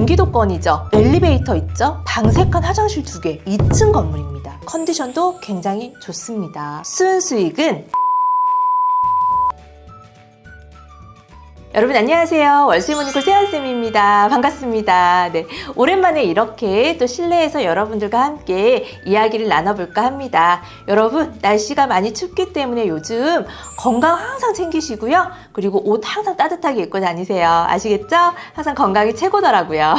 경기도권이죠. 엘리베이터 있죠. 방 3칸, 화장실 2개, 2층 건물입니다. 컨디션도 굉장히 좋습니다. 순수익은 여러분 안녕하세요. 월수이모닝콜 세연쌤입니다. 반갑습니다. 네, 오랜만에 이렇게 또 실내에서 여러분들과 함께 이야기를 나눠볼까 합니다. 여러분 날씨가 많이 춥기 때문에 요즘 건강 항상 챙기시고요. 그리고 옷 항상 따뜻하게 입고 다니세요. 아시겠죠? 항상 건강이 최고더라고요.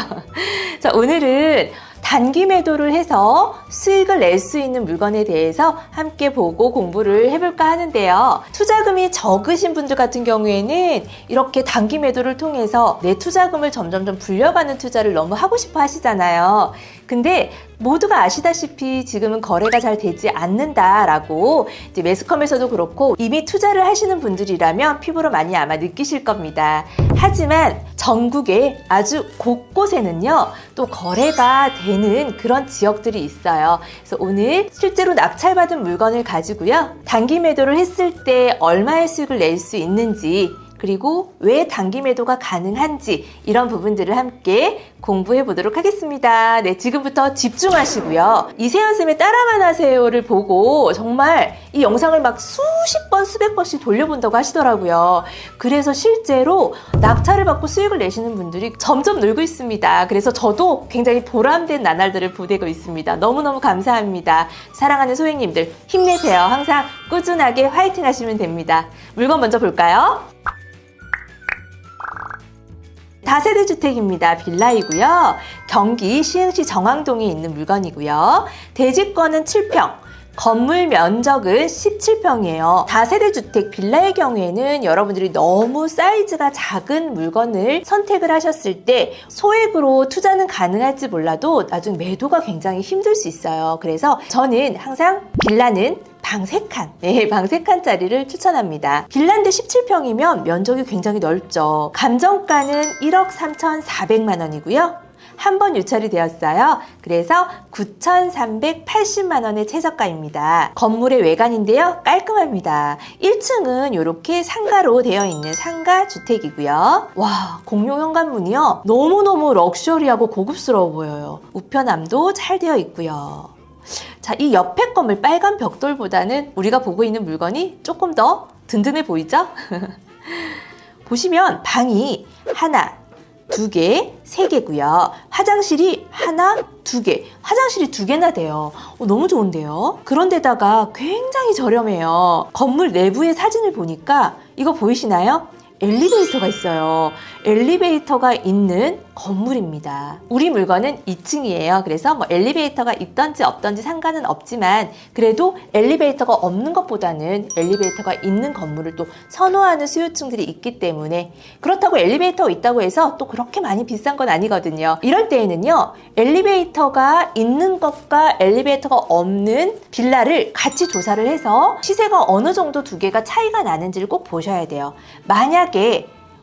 자, 오늘은 단기 매도를 해서 수익을 낼 수 있는 물건에 대해서 함께 보고 공부를 해볼까 하는데요. 투자금이 적으신 분들 같은 경우에는 이렇게 단기 매도를 통해서 내 투자금을 점점점 불려가는 투자를 너무 하고 싶어 하시잖아요. 근데 모두가 아시다시피 지금은 거래가 잘 되지 않는다라고 이제 매스컴에서도 그렇고 이미 투자를 하시는 분들이라면 피부로 많이 아마 느끼실 겁니다. 하지만 전국에 아주 곳곳에는요 또 거래가 되는 그런 지역들이 있어요. 그래서 오늘 실제로 낙찰받은 물건을 가지고요 단기 매도를 했을 때 얼마의 수익을 낼 수 있는지, 그리고 왜 단기 매도가 가능한지 이런 부분들을 함께 공부해 보도록 하겠습니다. 네, 지금부터 집중하시고요. 이세연쌤의 따라만 하세요를 보고 정말 이 영상을 막 수십 번, 수백 번씩 돌려본다고 하시더라고요. 그래서 실제로 낙찰을 받고 수익을 내시는 분들이 점점 늘고 있습니다. 그래서 저도 굉장히 보람된 나날들을 보내고 있습니다. 너무너무 감사합니다. 사랑하는 소행님들 힘내세요. 항상 꾸준하게 화이팅 하시면 됩니다. 물건 먼저 볼까요? 다세대 주택입니다. 빌라이고요. 경기 시흥시 정왕동에 있는 물건이고요. 대지권은 7평. 건물 면적은 17평이에요. 다세대 주택 빌라의 경우에는 여러분들이 너무 사이즈가 작은 물건을 선택을 하셨을 때 소액으로 투자는 가능할지 몰라도 나중 매도가 굉장히 힘들 수 있어요. 그래서 저는 항상 빌라는 방 3칸, 네, 방 3칸짜리를 추천합니다. 빌라인데 17평이면 면적이 굉장히 넓죠. 감정가는 1억 3,400만 원이고요. 한 번 유찰이 되었어요. 그래서 9,380만 원의 최저가입니다. 건물의 외관인데요. 깔끔합니다. 1층은 이렇게 상가로 되어 있는 상가 주택이고요. 와, 공용 현관문이요. 너무너무 럭셔리하고 고급스러워 보여요. 우편함도 잘 되어 있고요. 자, 이 옆에 건물 빨간 벽돌보다는 우리가 보고 있는 물건이 조금 더 든든해 보이죠? 보시면 방이 하나, 2개, 3개고요. 화장실이 하나, 2개. 화장실이 2개나 돼요. 너무 좋은데요? 그런데다가 굉장히 저렴해요. 건물 내부의 사진을 보니까 이거 보이시나요? 엘리베이터가 있어요. 엘리베이터가 있는 건물입니다. 우리 물건은 2층이에요. 그래서 뭐 엘리베이터가 있던지 없던지 상관은 없지만 그래도 엘리베이터가 없는 것보다는 엘리베이터가 있는 건물을 또 선호하는 수요층들이 있기 때문에, 그렇다고 엘리베이터가 있다고 해서 또 그렇게 많이 비싼 건 아니거든요. 이럴 때에는요 엘리베이터가 있는 것과 엘리베이터가 없는 빌라를 같이 조사를 해서 시세가 어느 정도 두 개가 차이가 나는지를 꼭 보셔야 돼요. 만약에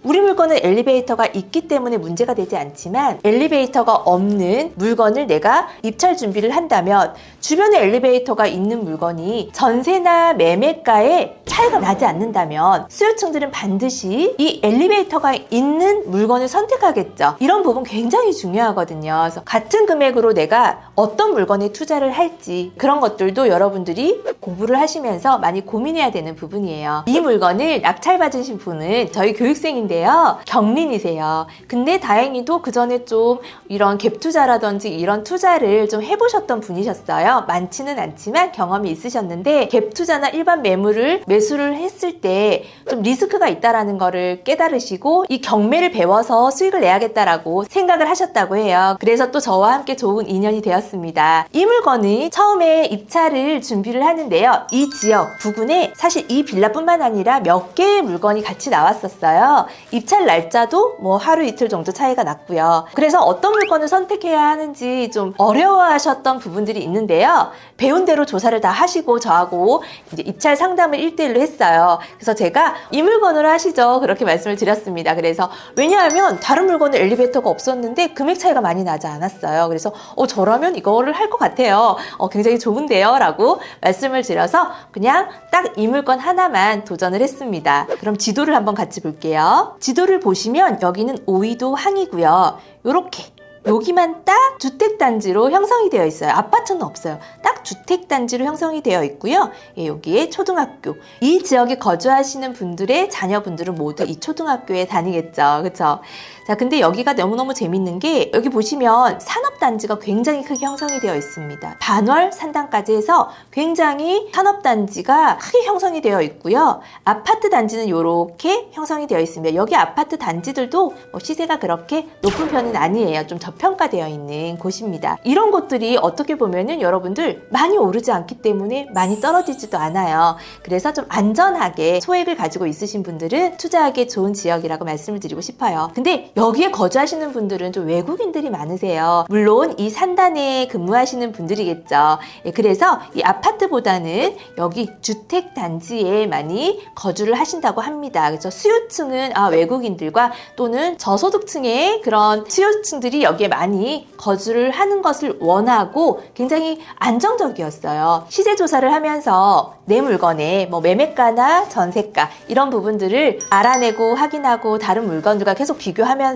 우리 물건은 엘리베이터가 있기 때문에 문제가 되지 않지만 엘리베이터가 없는 물건을 내가 입찰 준비를 한다면 주변에 엘리베이터가 있는 물건이 전세나 매매가에 차이가 나지 않는다면 수요층들은 반드시 이 엘리베이터가 있는 물건을 선택하겠죠. 이런 부분 굉장히 중요하거든요. 그래서 같은 금액으로 내가 어떤 물건에 투자를 할지 그런 것들도 여러분들이 공부를 하시면서 많이 고민해야 되는 부분이에요. 이 물건을 낙찰받으신 분은 저희 교육생인데요. 경린이세요. 근데 다행히도 그 전에 좀 이런 갭 투자라든지 이런 투자를 좀 해보셨던 분이셨어요. 많지는 않지만 경험이 있으셨는데 갭 투자나 일반 매물을 매수를 했을 때 좀 리스크가 있다라는 거를 깨달으시고 이 경매를 배워서 수익을 내야겠다라고 생각을 하셨다고 해요. 그래서 또 저와 함께 좋은 인연이 되었습니다. 이 물건은 처음에 입찰을 준비를 하는데요. 이 지역 부근에 사실 이 빌라뿐만 아니라 몇 개의 물건이 같이 나왔었어요. 입찰 날짜도 뭐 하루 이틀 정도 차이가 났고요. 그래서 어떤 물건을 선택해야 하는지 좀 어려워하셨던 부분들이 있는데요. 배운 대로 조사를 다 하시고 저하고 이제 입찰 상담을 1대1로 했어요. 그래서 제가 이 물건으로 하시죠. 그렇게 말씀을 드렸습니다. 그래서 왜냐하면 다른 물건은 엘리베이터가 없었는데 금액 차이가 많이 나지 않았어요. 그래서 저라면 이거를 할 것 같아요. 굉장히 좋은데요? 라고 말씀을 드려서 그냥 딱 이 물건 하나만 도전을 했습니다. 그럼 지도를 한번 같이 볼게요. 지도를 보시면 여기는 오이도 항이고요. 요렇게 여기만 딱 주택단지로 형성이 되어 있어요. 아파트는 없어요. 딱 주택단지로 형성이 되어 있고요. 예, 여기에 초등학교. 이 지역에 거주하시는 분들의 자녀분들은 모두 이 초등학교에 다니겠죠. 그쵸? 자, 근데 여기가 너무너무 재밌는 게 여기 보시면 산업단지가 굉장히 크게 형성이 되어 있습니다. 반월 산단까지 해서 굉장히 산업단지가 크게 형성이 되어 있고요. 아파트 단지는 이렇게 형성이 되어 있습니다. 여기 아파트 단지들도 뭐 시세가 그렇게 높은 편은 아니에요. 좀 저평가되어 있는 곳입니다. 이런 곳들이 어떻게 보면은 여러분들 많이 오르지 않기 때문에 많이 떨어지지도 않아요. 그래서 좀 안전하게 소액을 가지고 있으신 분들은 투자하기 좋은 지역이라고 말씀을 드리고 싶어요. 근데 여기에 거주하시는 분들은 좀 외국인들이 많으세요. 물론 이 산단에 근무하시는 분들이겠죠. 예, 그래서 이 아파트보다는 여기 주택단지에 많이 거주를 하신다고 합니다. 그래서 수요층은 외국인들과 또는 저소득층의 그런 수요층들이 여기에 많이 거주를 하는 것을 원하고 굉장히 안정적이었어요. 시세 조사를 하면서 내 물건의 뭐 매매가나 전세가 이런 부분들을 알아내고 확인하고 다른 물건들과 계속 비교하면서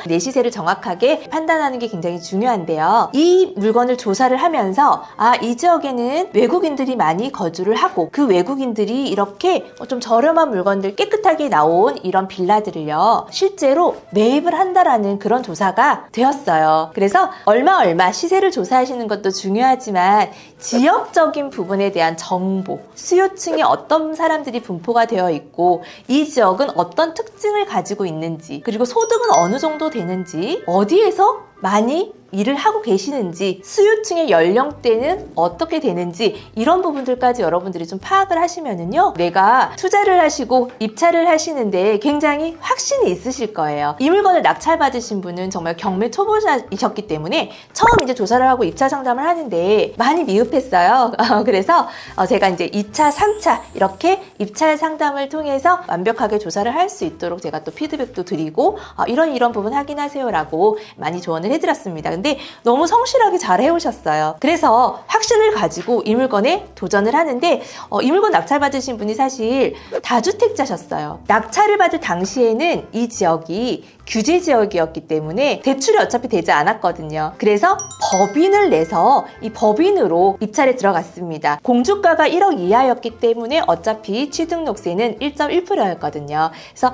내 시세를 정확하게 판단하는 게 굉장히 중요한데요. 이 물건을 조사를 하면서 이 지역에는 외국인들이 많이 거주를 하고 그 외국인들이 이렇게 좀 저렴한 물건들 깨끗하게 나온 이런 빌라들을요 실제로 매입을 한다라는 그런 조사가 되었어요. 그래서 얼마 시세를 조사하시는 것도 중요하지만 지역적인 부분에 대한 정보, 수요층에 어떤 사람들이 분포가 되어 있고 이 지역은 어떤 특징을 가지고 있는지 그리고 소득은 어느 정도 되는지 어디에서 많이 일을 하고 계시는지 수요층의 연령대는 어떻게 되는지 이런 부분들까지 여러분들이 좀 파악을 하시면은요 내가 투자를 하시고 입찰을 하시는데 굉장히 확신이 있으실 거예요. 이 물건을 낙찰받으신 분은 정말 경매 초보자이셨기 때문에 처음 이제 조사를 하고 입찰 상담을 하는데 많이 미흡했어요. 그래서 제가 이제 2차, 3차 이렇게 입찰 상담을 통해서 완벽하게 조사를 할 수 있도록 제가 또 피드백도 드리고 이런 부분 확인하세요 라고 많이 조언을 해드렸습니다. 근데 너무 성실하게 잘 해오셨어요. 그래서 확신을 가지고 이 물건에 도전을 하는데 이 물건 낙찰받으신 분이 사실 다주택자셨어요. 낙찰을 받을 당시에는 이 지역이 규제 지역이었기 때문에 대출이 어차피 되지 않았거든요. 그래서 법인을 내서 이 법인으로 입찰에 들어갔습니다. 공주가가 1억 이하였기 때문에 어차피 취등록세는 1.1%였거든요. 그래서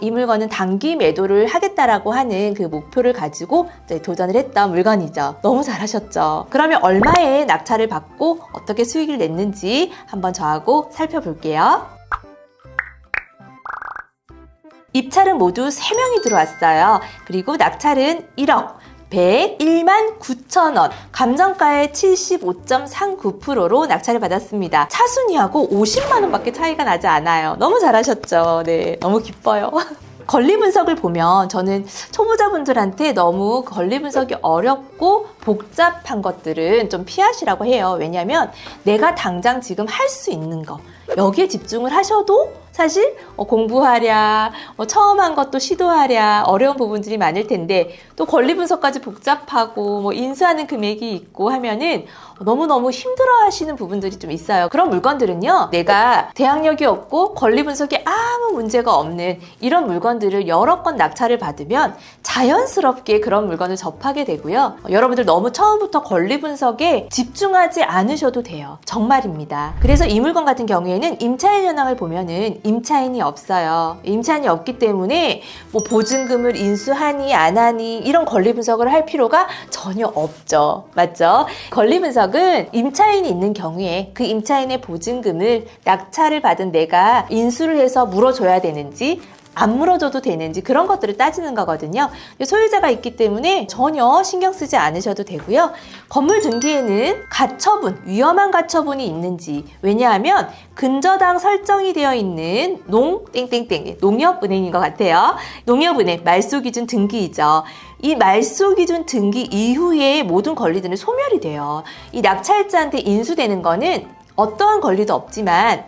이 물건은 단기 매도를 하겠다라고 하는 그 목표를 가지고 도전을 했던 물건이죠. 너무 잘하셨죠? 그러면 얼마에 낙찰을 받고 어떻게 수익을 냈는지 한번 저하고 살펴볼게요. 입찰은 모두 3명이 들어왔어요. 그리고 낙찰은 1억 101만 9천 원, 감정가의 75.39%로 낙찰을 받았습니다. 차순위하고 50만 원밖에 차이가 나지 않아요. 너무 잘하셨죠? 네, 너무 기뻐요. 권리 분석을 보면 저는 초보자분들한테 너무 권리 분석이 어렵고 복잡한 것들은 좀 피하시라고 해요. 왜냐하면 내가 당장 지금 할 수 있는 거 여기에 집중을 하셔도 사실 공부하랴 처음 한 것도 시도하랴 어려운 부분들이 많을 텐데 또 권리 분석까지 복잡하고 인수하는 금액이 있고 하면은 너무너무 힘들어 하시는 부분들이 좀 있어요. 그런 물건들은요 내가 대항력이 없고 권리 분석에 아무 문제가 없는 이런 물건들을 여러 건 낙찰을 받으면 자연스럽게 그런 물건을 접하게 되고요. 여러분들 너무 처음부터 권리 분석에 집중하지 않으셔도 돼요. 정말입니다. 그래서 이 물건 같은 경우에는 임차인 현황을 보면은 임차인이 없어요. 임차인이 없기 때문에 보증금을 인수하니 안 하니 이런 권리 분석을 할 필요가 전혀 없죠. 맞죠? 권리 분석은 임차인이 있는 경우에 그 임차인의 보증금을 낙찰을 받은 내가 인수를 해서 물어줘야 되는지 안 물어줘도 되는지 그런 것들을 따지는 거거든요. 소유자가 있기 때문에 전혀 신경 쓰지 않으셔도 되고요. 건물 등기에는 가처분, 위험한 가처분이 있는지 왜냐하면 근저당 설정이 되어 있는 농협은행인 것 같아요. 농협은행 말소기준 등기이죠. 이 말소기준 등기 이후에 모든 권리들은 소멸이 돼요. 이 낙찰자한테 인수되는 거는 어떠한 권리도 없지만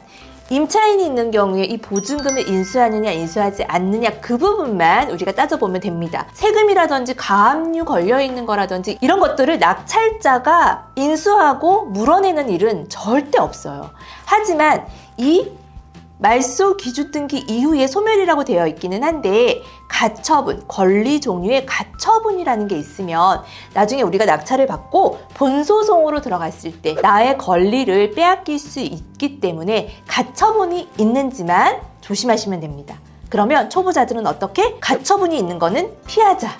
임차인이 있는 경우에 이 보증금을 인수하느냐 인수하지 않느냐 그 부분만 우리가 따져보면 됩니다. 세금이라든지 가압류 걸려있는 거라든지 이런 것들을 낙찰자가 인수하고 물어내는 일은 절대 없어요. 하지만 이 말소 기준 등기 이후에 소멸이라고 되어 있기는 한데 가처분, 권리 종류의 가처분이라는 게 있으면 나중에 우리가 낙찰을 받고 본소송으로 들어갔을 때 나의 권리를 빼앗길 수 있기 때문에 가처분이 있는지만 조심하시면 됩니다. 그러면 초보자들은 어떻게? 가처분이 있는 거는 피하자.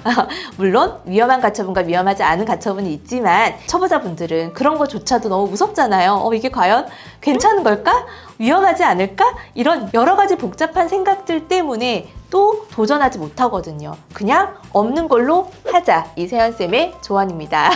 물론 위험한 가처분과 위험하지 않은 가처분이 있지만 초보자분들은 그런 거조차도 너무 무섭잖아요. 이게 과연 괜찮은 걸까? 위험하지 않을까? 이런 여러 가지 복잡한 생각들 때문에 또 도전하지 못하거든요. 그냥 없는 걸로 하자. 이세연쌤의 조언입니다.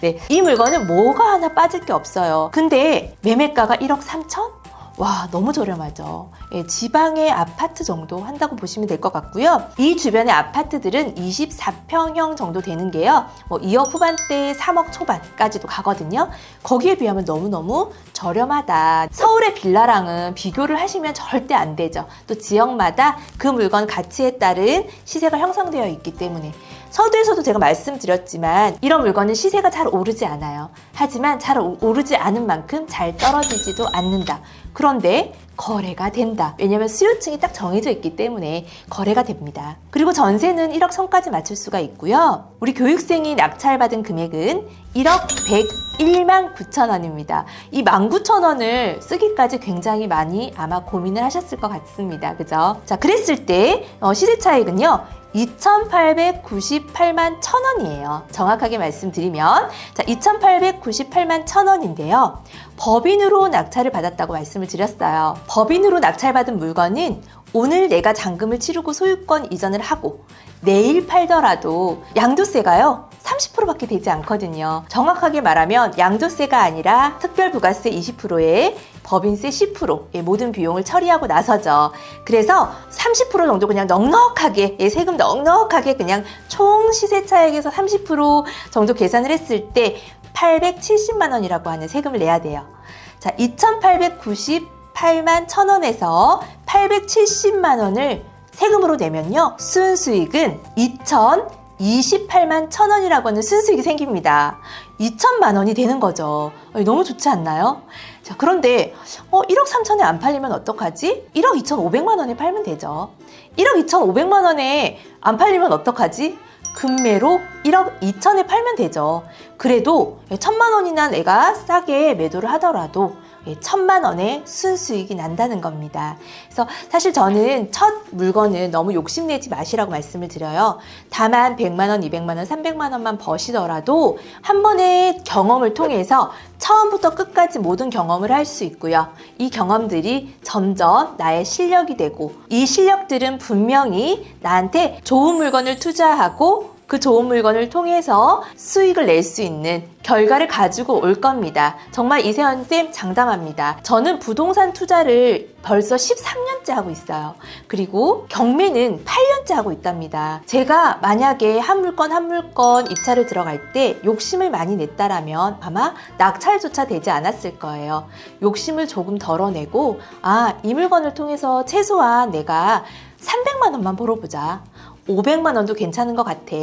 네, 이 물건은 뭐가 하나 빠질 게 없어요. 근데 매매가가 1억 3천? 와, 너무 저렴하죠. 예, 지방의 아파트 정도 한다고 보시면 될 것 같고요. 이 주변의 아파트들은 24평형 정도 되는 게요. 2억 후반대, 3억 초반까지도 가거든요. 거기에 비하면 너무너무 저렴하다. 서울의 빌라랑은 비교를 하시면 절대 안 되죠. 또 지역마다 그 물건 가치에 따른 시세가 형성되어 있기 때문에 서두에서도 제가 말씀드렸지만 이런 물건은 시세가 잘 오르지 않아요. 하지만 잘 오르지 않은 만큼 잘 떨어지지도 않는다. 그런데 거래가 된다. 왜냐하면 수요층이 딱 정해져 있기 때문에 거래가 됩니다. 그리고 전세는 1억 선까지 맞출 수가 있고요. 우리 교육생이 낙찰받은 금액은 1억 101만 9천 원입니다. 이 19,000원을 쓰기까지 굉장히 많이 아마 고민을 하셨을 것 같습니다. 그죠? 자, 그랬을 때 시세 차익은요. 2,898만 1,000원이에요. 정확하게 말씀드리면 자, 2,898만 1,000원인데요. 법인으로 낙찰을 받았다고 말씀을 드렸어요. 법인으로 낙찰받은 물건은 오늘 내가 잔금을 치르고 소유권 이전을 하고 내일 팔더라도 양도세가요 30%밖에 되지 않거든요. 정확하게 말하면 양도세가 아니라 특별부가세 20%에 법인세 10%의 모든 비용을 처리하고 나서죠. 그래서 30% 정도 그냥 넉넉하게 세금 넉넉하게 그냥 총 시세 차익에서 30% 정도 계산을 했을 때 870만 원이라고 하는 세금을 내야 돼요. 자, 2,898만 1,000원에서 870만 원을 세금으로 내면요. 순수익은 2,028만 1,000원이라고 하는 순수익이 생깁니다. 2천만 원이 되는 거죠. 너무 좋지 않나요? 자, 그런데 1억 3천에 안 팔리면 어떡하지? 1억 2,500만 원에 팔면 되죠. 1억 2,500만 원에 안 팔리면 어떡하지? 금매로 1억 2천에 팔면 되죠. 그래도 1,000만 원이나 내가 싸게 매도를 하더라도 1,000만 원의 순수익이 난다는 겁니다. 그래서 사실 저는 첫 물건은 너무 욕심내지 마시라고 말씀을 드려요. 다만 100만 원, 200만 원, 300만 원만 버시더라도 한 번의 경험을 통해서 처음부터 끝까지 모든 경험을 할 수 있고요. 이 경험들이 점점 나의 실력이 되고 이 실력들은 분명히 나한테 좋은 물건을 투자하고 그 좋은 물건을 통해서 수익을 낼 수 있는 결과를 가지고 올 겁니다. 정말 이세연쌤 장담합니다. 저는 부동산 투자를 벌써 13년째 하고 있어요. 그리고 경매는 8년째 하고 있답니다. 제가 만약에 한 물건 한 물건 입찰을 들어갈 때 욕심을 많이 냈다라면 아마 낙찰조차 되지 않았을 거예요. 욕심을 조금 덜어내고 이 물건을 통해서 최소한 내가 300만 원만 벌어보자. 500만 원도 괜찮은 것 같아.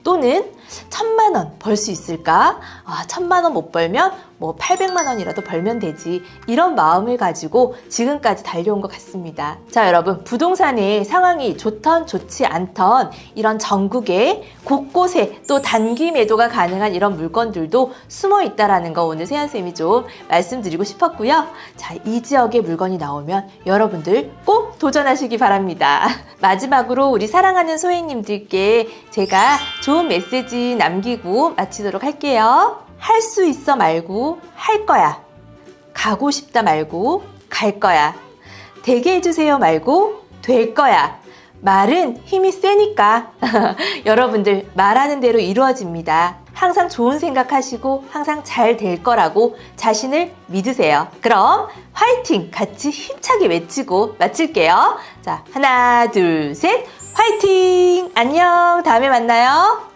또는 1,000만 원 벌 수 있을까? 1,000만 원 못 벌면 800만 원이라도 벌면 되지. 이런 마음을 가지고 지금까지 달려온 것 같습니다. 자, 여러분, 부동산의 상황이 좋던 좋지 않던 이런 전국에 곳곳에 또 단기 매도가 가능한 이런 물건들도 숨어 있다라는 거 오늘 세연쌤이 좀 말씀드리고 싶었고요. 자, 이 지역에 물건이 나오면 여러분들 꼭 도전하시기 바랍니다. 마지막으로 우리 사랑하는 소행님들께 제가 좋은 메시지 남기고 마치도록 할게요. 할 수 있어 말고 할 거야. 가고 싶다 말고 갈 거야. 되게 해주세요 말고 될 거야. 말은 힘이 세니까 여러분들 말하는 대로 이루어집니다. 항상 좋은 생각하시고 항상 잘 될 거라고 자신을 믿으세요. 그럼 화이팅! 같이 힘차게 외치고 마칠게요. 자, 하나, 둘, 셋! 화이팅! 안녕! 다음에 만나요.